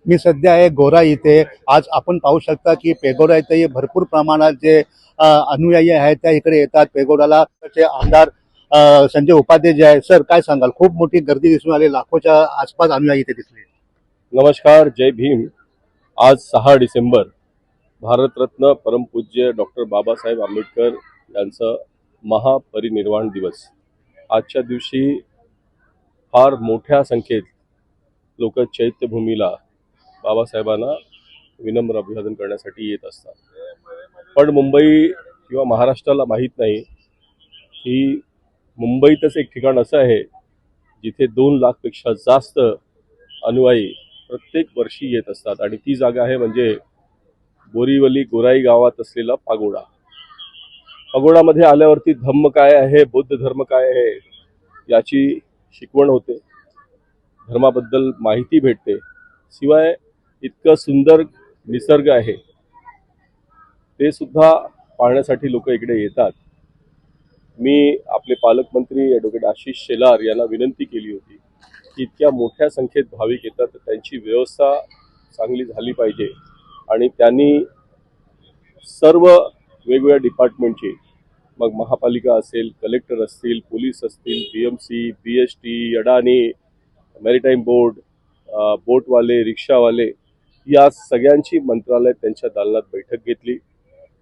मी सध्या आहे गोरा इथे. आज आपण पाहू शकता की पेगोडा इथे भरपूर प्रमाणात जे अनुयायी आहेत त्या इकडे येतात पेगोडाला. त्याचे आमदार संजय उपाध्याय जे आहे. सर काय सांगाल, खूप मोठी गर्दी दिसून आली, लाखोच्या आसपास अनुयायी इथे दिसले. नमस्कार, जय भीम. आज 6 डिसेंबर भारतरत्न परमपूज्य डॉक्टर बाबासाहेब आंबेडकर यांचा महापरिनिर्वाण दिवस. आजच्या दिवशी फार मोठ्या संख्येत लोक चैत्यभूमीला बाबासाहेबांना विनम्र अभिवादन करण्यासाठी येत असतात. पण मुंबई किंवा महाराष्ट्राला माहीत नाही की मुंबईतच एक ठिकाण असं आहे जिथे 2 लाखपेक्षा जास्त अनुयायी प्रत्येक वर्षी येत असतात आणि ती जागा आहे म्हणजे बोरीवली गोराई गावात असलेला पागोडा. पागोडामध्ये आल्यावरती धम्म काय आहे, बौद्ध धर्म काय आहे याची शिकवण होते, धर्माबद्दल माहिती भेटते. शिवाय इतकं सुंदर निसर्ग आहे ते सुद्धा पाहण्यासाठी लोक इकडे येतात. मी आपले पालकमंत्री ॲडव्होकेट आशिष शेलार यांना विनंती केली होती की इतक्या मोठ्या संख्येत भाविक येतात तर त्यांची व्यवस्था चांगली झाली पाहिजे आणि त्यांनी सर्व वेगवेगळ्या डिपार्टमेंटची, मग महापालिका असेल, कलेक्टर असतील, पोलीस असतील, BMC, BST, अडाणी, मॅरिटाईम बोर्ड, बोटवाले, रिक्षावाले या सगळ्यांची मंत्रालयात त्यांच्या दालनात बैठक घेतली.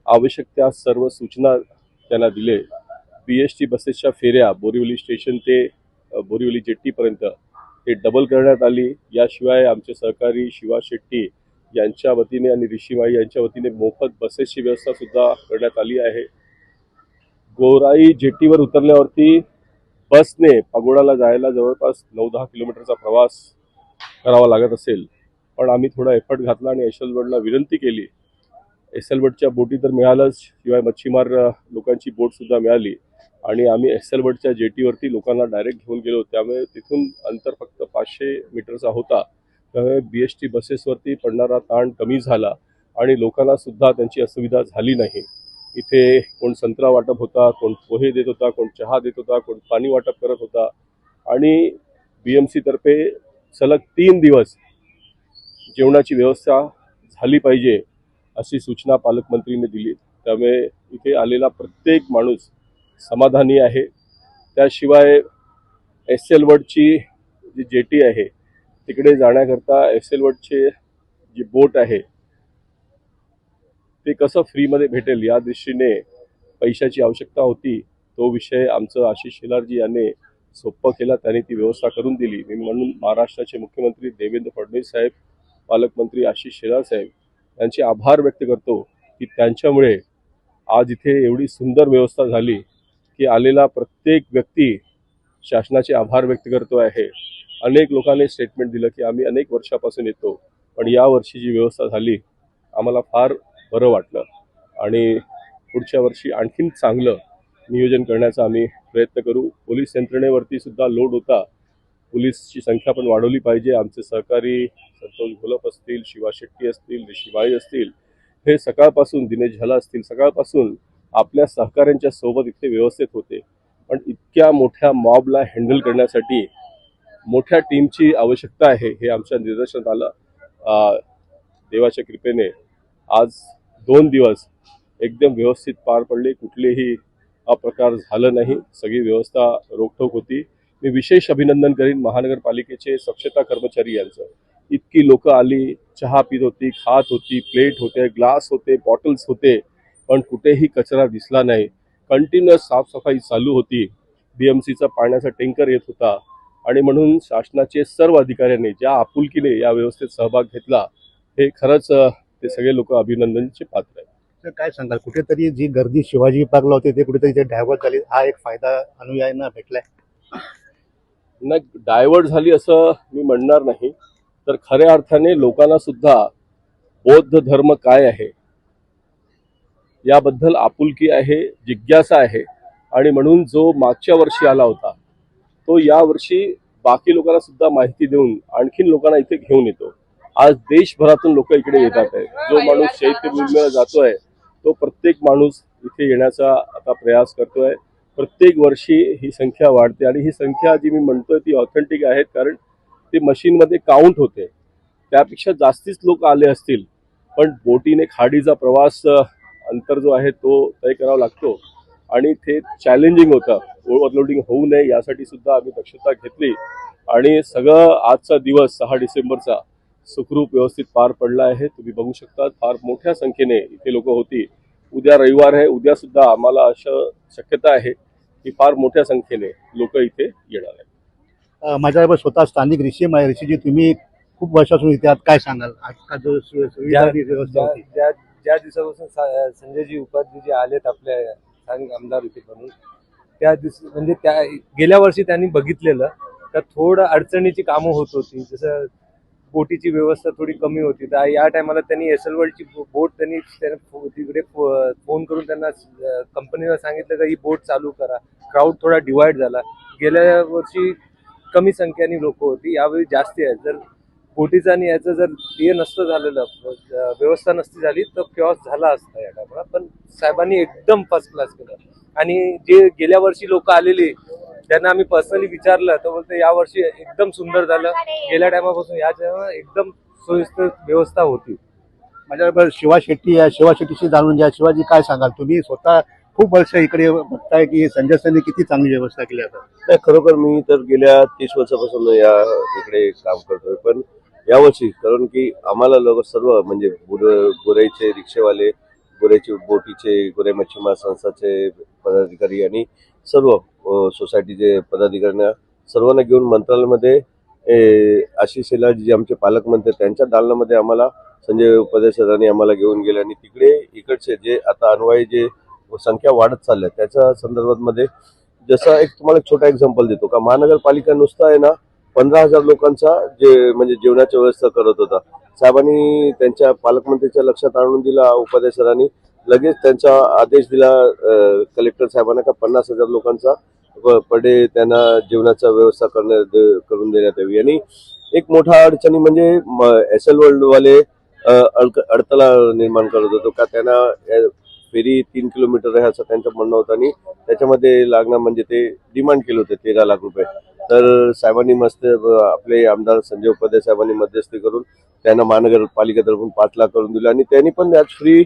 आवश्यक त्या सर्व सूचना त्यांना दिले. BST बसेसच्या फेऱ्या बोरिवली स्टेशन ते बोरिवली जेट्टीपर्यंत ते डबल करण्यात आली. याशिवाय आमचे सहकारी शिवा शेट्टी यांच्या वतीने आणि ऋषीमाई यांच्या वतीने मोफत बसेसची व्यवस्था सुद्धा करण्यात आली आहे. गोराई जेट्टीवर उतरल्यावरती बसने पागोडाला जायला जवळपास 9-10 किलोमीटरचा प्रवास करावा लागत असेल, पण आम्ही थोडा एफर्ट घातला आणि एसलवर्डला विनंती केली. एसलवर्डच्या बोटी तर मिळालंच, शिवाय मच्छीमार लोकांची बोटसुद्धा मिळाली आणि आम्ही एसलवर्डच्या जेटीवरती लोकांना डायरेक्ट घेऊन गेलो. त्यामुळे तिथून अंतर फक्त 500 मीटरचा होता. त्यामुळे BST बसेसवरती पडणारा ताण कमी झाला आणि लोकांना सुद्धा त्यांची असुविधा झाली नाही. इथे कोण संत्रा वाटप होता, कोण पोहे देत होता, कोण चहा देत होता, कोण पाणी वाटप करत होता आणि BMC तर्फे सलग 3 दिवस जेवणाची व्यवस्था झाली पाहिजे अशी सूचना पालकमंत्रीने दिली. त्यामुळे इथे आलेला प्रत्येक माणूस समाधानी आहे. त्याशिवाय एसलवर्डची जी जेटी आहे तिकडे जाण्याकरता एसलवर्डचे जी बोट आहे ते कसं फ्रीमध्ये भेटेल या दृष्टीने पैशाची आवश्यकता होती. तो विषय आमचं आशिष शेलारजी यांनी सोप्पं केला, त्यांनी ती व्यवस्था करून दिली. मी म्हणून महाराष्ट्राचे मुख्यमंत्री देवेंद्र फडणवीस साहेब, पालकमंत्री आशिष शेलार साहेब यांचे आभार व्यक्त करतो की त्यांच्यामुळे आज इथे एवढी सुंदर व्यवस्था झाली की आलेला प्रत्येक व्यक्ती शासनाचे आभार व्यक्त करतो आहे. अनेक लोकांनी स्टेटमेंट दिलं की आम्ही अनेक वर्षापासून येतो, पण यावर्षी जी व्यवस्था झाली आम्हाला फार बरं वाटलं आणि पुढच्या वर्षी आणखीन चांगलं नियोजन करण्याचा आम्ही प्रयत्न करू. पोलीस यंत्रणेवरती सुद्धा लोड होता, पोलीसची संख्या पण वाढवली पाहिजे. आमचे सहकारी संतोष घोलप असतील, शिवा शेट्टी असतील, ऋषीबाई असतील, हे सकाळपासून, दिनेश झाला असतील, सकाळपासून आपल्या सहकाऱ्यांच्या सोबत इथे व्यवस्थित होते. पण इतक्या मोठ्या मॉबला हँडल करण्यासाठी मोठ्या टीमची आवश्यकता आहे हे आमच्या निदर्शनात आलं. देवाच्या कृपेने आज 2 दिवस एकदम व्यवस्थित पार पडले, कुठलेही अप्रकार झालं नाही, सगळी व्यवस्था रोखठोक होती. मी विशेष अभिनंदन करीन महानगरपालिकेचे स्वच्छता कर्मचारी यांचं. इतकी लोक आली, चहा पीत होती, खात होती, प्लेट होते, ग्लास होते, बॉटल्स होते, पण कुठेही कचरा दिसला नाही. कंटिन्युअस साफसफाई चालू होती. BMCचा पाण्याचा टँकर येत होता आणि म्हणून शासनाचे सर्व अधिकाऱ्यांनी ज्या आपुलकीने या व्यवस्थेत सहभाग घेतला हे खरंच ते सगळे लोक अभिनंदनाचे पात्र आहेत. तर काय सांगाल, कुठेतरी जी गर्दी शिवाजी पार्कला होती ते कुठेतरी ते डायव्हर्ट झाली, हा एक फायदा अनुयायांना भेटलाय? नाही, डायव्हर्ट झाली असं मी म्हणणार नाही, तर खऱ्या अर्थाने लोकांना सुद्धा बौद्ध धर्म काय आहे याबद्दल आपुलकी आहे, जिज्ञासा आहे आणि म्हणून जो मागच्या वर्षी आला होता तो यावर्षी बाकी लोकांना सुद्धा माहिती देऊन आणखीन लोकांना इथे घेऊन येतो. आज देशभरातून लोक इकडे येतात आहे. जो माणूस चैत्यभूमीला जातोय तो प्रत्येक माणूस इथे येण्याचा आता प्रयास करतोय. प्रत्येक वर्षी ही संख्या वाढते आणि ही संख्या जी मी म्हणतोय ती ऑथेंटिक आहेत, कारण ती मशीनमध्ये काउंट होते. त्यापेक्षा जास्तीच लोक आले असतील, पण बोटीने खाडीचा प्रवास अंतर जो आहे तो तय करावा लागतो आणि ते चॅलेंजिंग होतं. ओव्हरलोडिंग होऊ नये यासाठी सुद्धा आम्ही दक्षता घेतली आणि सगळं आजचा दिवस 6 डिसेंबरचा सुखरूप व्यवस्थित पार पडला आहे. तुम्ही बघू शकता फार मोठ्या संख्येने इथे लोक होती. उद्या रविवार आहे, उद्या सुद्धा आम्हाला असं शक्यता आहे की फार मोठ्या संख्येने लोक इथे येणार आहेत. माझ्याबरोबर स्वतः स्थानिक ऋषी आहे. ऋषीजी, तुम्ही खूप वर्षापासून इथे आहात, काय सांगाल आजचा जो सुविधा व्यवस्था होती? ज्या दिवसापासून संजयजी उपाध्यायजी आलेत आपल्या स्थानिक आमदार इथे बनून, त्या दिवशी म्हणजे त्या गेल्या वर्षी त्यांनी बघितलेलं तर थोडं अडचणीची कामं होत होती, जसं बोटीची व्यवस्था थोडी कमी होती. तर या टायमाला त्यांनी एसएलवर्ल्डची बोट त्यांनी तिकडे फोन करून त्यांना कंपनीला सांगितलं का ही बोट चालू करा. क्राऊड थोडा डिवाइड झाला. गेल्या वर्षी कमी संख्येने लोक होती, यावेळी जास्ती आहे. जर बोटीचं आणि याचं जर हे नसतं झालेलं, व्यवस्था नसती झाली तर क्यॉस झाला असता या टायमाला. पण साहेबांनी एकदम फर्स्ट क्लास केलं. आणि जे गेल्या वर्षी लोक आलेले त्यांना आम्ही पर्सनली विचारलं तर बोलतो या वर्षी एकदम सुंदर झालं. गेल्या टायमापासून या टायमा एकदम सोयीस्कर व्यवस्था होती. माझ्याबरोबर शिवा शेट्टी आहे. शिवा शेट्टीशी जाणून घ्या. शिवाजी, काय सांगाल? तुम्ही स्वतः खूप वर्ष इकडे बघताय की संजय सेनने किती चांगली व्यवस्था केली आता. नाही, खरोखर मी तर गेल्या 30 वर्षापासून या इकडे काम करतोय. पण यावर्षी कारण की आम्हाला लोक सर्व म्हणजे गोराईचे रिक्षेवाले, गोराईचे बोटीचे, गोराई मच्छीमार संस्थाचे पदाधिकारी आणि सर्व सोसायटीचे पदाधिकाऱ्यांना सर्वांना घेऊन मंत्रालयामध्ये आशिष शेलार जे आमचे पालकमंत्री त्यांच्या दालनामध्ये आम्हाला संजय उपाध्याय सरांनी आम्हाला घेऊन गेले आणि तिकडे इकडचे जे आता अनुयायी जे संख्या वाढत चालल्या त्याच्या संदर्भात मध्ये जसं एक तुम्हाला एक छोटा एक्झाम्पल देतो का महानगरपालिका नुसता आहे ना 15,000 लोकांचा जे म्हणजे जेवणाची व्यवस्था करत होता. साहेबांनी त्यांच्या पालकमंत्रीच्या लक्षात आणून दिला. उपाध्याय सरांनी लगेच त्यांचा आदेश दिला कलेक्टर साहेबांना का 50,000 लोकांचा पर डे त्यांना जेवणाचा व्यवस्था करून देण्यात यावी. आणि एक मोठा अडचणी म्हणजे एसएल वाले अडथळा निर्माण करत होतो का त्यांना फेरी 3 किलोमीटर आहे असं त्यांचं म्हणणं होतं आणि त्याच्यामध्ये लागणं म्हणजे ते डिमांड केलं होतं 13 लाख रुपये. तर साहेबांनी मस्त आपले आमदार संजय उपाध्याय साहेबांनी मध्यस्थी करून त्यांना महानगरपालिकेतर्फून 5 लाख करून दिले आणि त्यांनी पण आज फ्री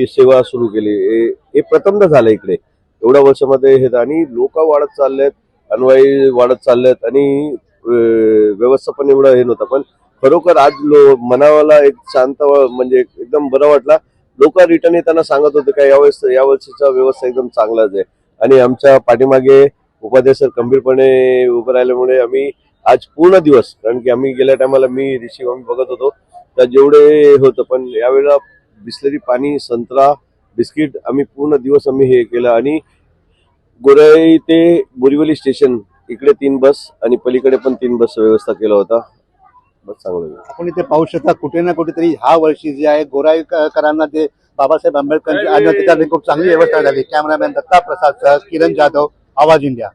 सेवा सुरू केली. हे प्रथमदा झालं इकडे एवढ्या वर्षामध्ये हे. आणि लोक वाढत चाललेत, अनुयायी वाढत चाललेत आणि व्यवस्थापन एवढं हे नव्हतं. पण खरोखर आज मनाला एक शांत म्हणजे एकदम बरं वाटला. लोक रिटर्न येताना सांगत होते का यावर्षीचा व्यवस्था एकदम चांगलाच आहे. आणि आमच्या पाठीमागे उपाध्याय सर गंभीरपणे उभं राहिल्यामुळे आम्ही आज पूर्ण दिवस, कारण की आम्ही गेल्या टायमाला मी ऋषी आम्ही बघत होतो तर जेवढे होतं पण यावेळेला बिस्लरी पाणी, संत्रा, बिस्किट आम्ही पूर्ण दिवस आम्ही हे केलं. आणि गोराई ते बोरिवली स्टेशन इकडे 3 बस आणि पलीकडे पण 3 बस व्यवस्था केला होता. बस चांगलं. आपण इथे पाहू शकता कुठे ना कुठेतरी ह्या वर्षी जे आहे गोराईकरांना ते बाबासाहेब आंबेडकरांची आणि त्याच्यात खूप चांगली व्यवस्था झाली. कॅमेरामॅन दत्ता प्रसाद सह किरण जाधव, आवाज इंडिया.